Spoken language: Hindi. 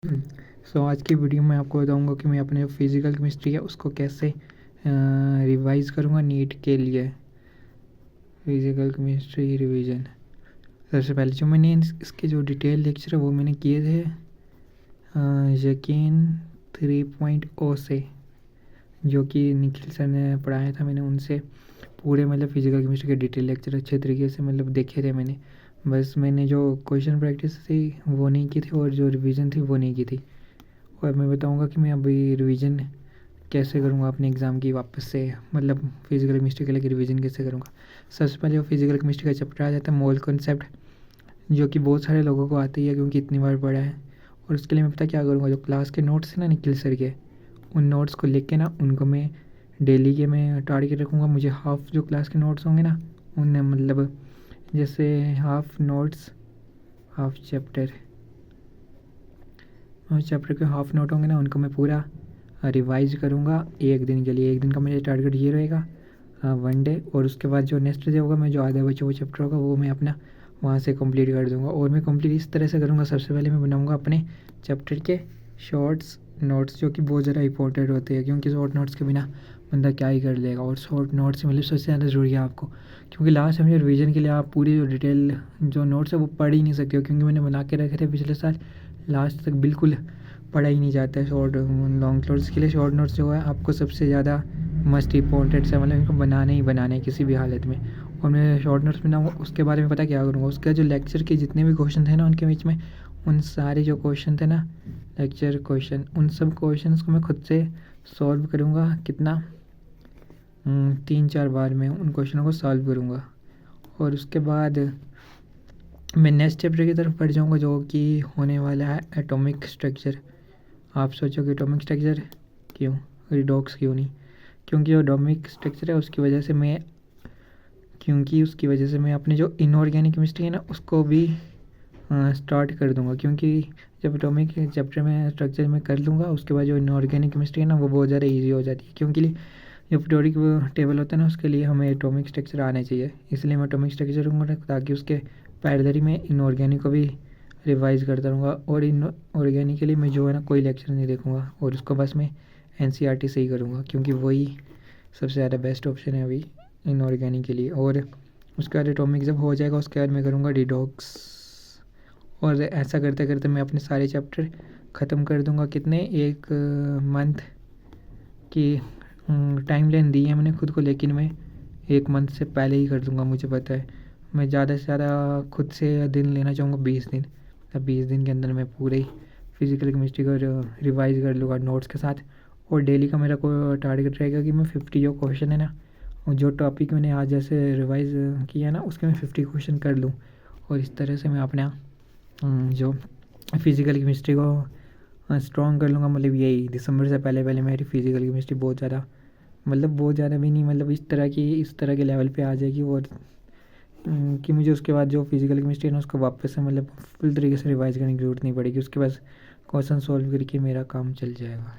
सो आज की वीडियो में आपको बताऊंगा कि मैं अपने जो फिज़िकल केमिस्ट्री है उसको कैसे रिवाइज़ करूंगा नीट के लिए। फिज़िकल केमिस्ट्री रिवीजन सबसे पहले जो मैंने इसके जो डिटेल लेक्चर है वो मैंने किए थे यकीन 3.0 से, जो कि निखिल सर ने पढ़ाया था। मैंने उनसे पूरे फिज़िकल केमिस्ट्री के डिटेल लेक्चर अच्छे तरीके से देखे थे मैंने। बस मैंने जो क्वेश्चन प्रैक्टिस थी वो नहीं की थी और जो रिवीजन थी वो नहीं की थी। और मैं बताऊंगा कि मैं अभी रिवीजन कैसे करूँगा अपने एग्ज़ाम की वापस से, फिज़िकल केमिस्ट्री के लिए रिवीजन कैसे करूँगा। सबसे पहले वो फिज़िकल केमिस्ट्री का चैप्टर आ जाता है मोल कॉन्सेप्ट, जो कि बहुत सारे लोगों को आती है क्योंकि इतनी बार पढ़ा है। और उसके लिए मैं पता क्या करूँगा, जो क्लास के नोट्स हैं ना निखिल सर के, उन नोट्स को लिख के ना उनको मैं डेली के मैं टारगेट रखूँगा। मुझे हाफ जो क्लास के नोट्स होंगे ना उन जैसे हाफ नोट्स हाफ चैप्टर के हाफ नोट होंगे ना, उनको मैं पूरा रिवाइज करूँगा एक दिन के लिए। एक दिन का मेरा टारगेट ये रहेगा, 1 डे। और उसके बाद जो नेक्स्ट डे होगा मैं जो आधा बचा हुआ चैप्टर होगा वो मैं अपना वहाँ से कंप्लीट कर दूँगा। और मैं कंप्लीट इस तरह से करूँगा, सबसे पहले मैं बनाऊँगा अपने चैप्टर के शॉर्ट्स नोट्स, जो कि बहुत ज़्यादा इंपॉर्टेंट होते हैं क्योंकि शॉर्ट नोट्स के बिना बंदा क्या ही कर लेगा। और शॉर्ट नोट्स सबसे ज़्यादा ज़रूरी है आपको, क्योंकि लास्ट में रिवीजन के लिए आप पूरी जो डिटेल जो नोट्स है वो पढ़ ही नहीं सकते हो, क्योंकि मैंने बना के रखे थे पिछले साल। लास्ट तक बिल्कुल पढ़ा ही नहीं जाता है। शॉर्ट लॉन्ग नोट्स के लिए शॉर्ट नोट्स जो है आपको सबसे ज़्यादा मस्ट इंपॉर्टेंट से, इनको बनाने ही बनाने हैं किसी भी हालत में। और मैं शॉर्ट नोट्स बनाऊँगा, उसके बारे में पता क्या करूँगा, उसका जो लेक्चर के जितने भी क्वेश्चन थे ना उनके बीच में उन सारे जो क्वेश्चन थे ना लेक्चर क्वेश्चन, उन सब क्वेश्चन को मैं खुद से सॉल्व करूँगा। कितना 3-4 बार में उन क्वेश्चनों को सॉल्व करूँगा। और उसके बाद मैं नेक्स्ट चैप्टर की तरफ बढ़ जाऊँगा, जो कि होने वाला है एटॉमिक स्ट्रक्चर। आप सोचोगे एटॉमिक स्ट्रक्चर क्यों, रिडॉक्स क्यों नहीं? क्योंकि जो एटॉमिक स्ट्रक्चर है उसकी वजह से मैं अपने जो इनऑर्गेनिक केमिस्ट्री है ना उसको भी स्टार्ट कर दूंगा। क्योंकि जब एटॉमिक चैप्टर में स्ट्रक्चर में कर लूँगा उसके बाद जो इनऑर्गेनिक केमिस्ट्री है ना वो बहुत ज़्यादा ईजी हो जाती है, क्योंकि जो पीरियोडिक टेबल होता है ना उसके लिए हमें एटॉमिक स्ट्रक्चर आना चाहिए। इसलिए मैं एटॉमिक स्ट्रक्चर करूँगा ताकि उसके पैरेलली में इनऑर्गेनिक को भी रिवाइज़ करता रहूँगा। और इनऑर्गेनिक के लिए मैं जो है ना कोई लेक्चर नहीं देखूँगा और उसको बस मैं एनसीईआरटी से ही करूँगा, क्योंकि वही सबसे ज़्यादा बेस्ट ऑप्शन है अभी इनऑर्गेनिक के लिए। और उसके बाद एटॉमिक जब हो जाएगा उसके बाद मैं करूँगा डिडॉक्स। और ऐसा करते करते मैं अपने सारे चैप्टर ख़त्म कर दूँगा। कितने, एक मंथ की टाइम लाइन दी है मैंने खुद को, लेकिन मैं 1 मंथ से पहले ही कर दूँगा। मुझे पता है मैं ज़्यादा से ज़्यादा खुद से दिन लेना चाहूँगा 20 दिन। तब 20 दिन के अंदर मैं पूरे फिज़िकल केमिस्ट्री को रिवाइज़ कर लूँगा नोट्स के साथ। और डेली का मेरा को टारगेट रहेगा कि मैं 50 जो क्वेश्चन है ना, और जो टॉपिक मैंने आज जैसे रिवाइज़ किया ना उसके मैं 50 क्वेश्चन कर लूँ। और इस तरह से मैं अपना जो फिज़िकल केमिस्ट्री को स्ट्रॉन्ग कर लूँगा। यही दिसंबर से पहले पहले मेरी फिज़िकल केमिस्ट्री बहुत ज़्यादा भी नहीं, इस तरह के लेवल पे आ जाएगी। और कि मुझे उसके बाद जो फिज़िकल केमिस्ट्री है ना उसको वापस से फुल तरीके से रिवाइज़ करने की ज़रूरत नहीं पड़ेगी। उसके बाद क्वेश्चन सॉल्व करके मेरा काम चल जाएगा।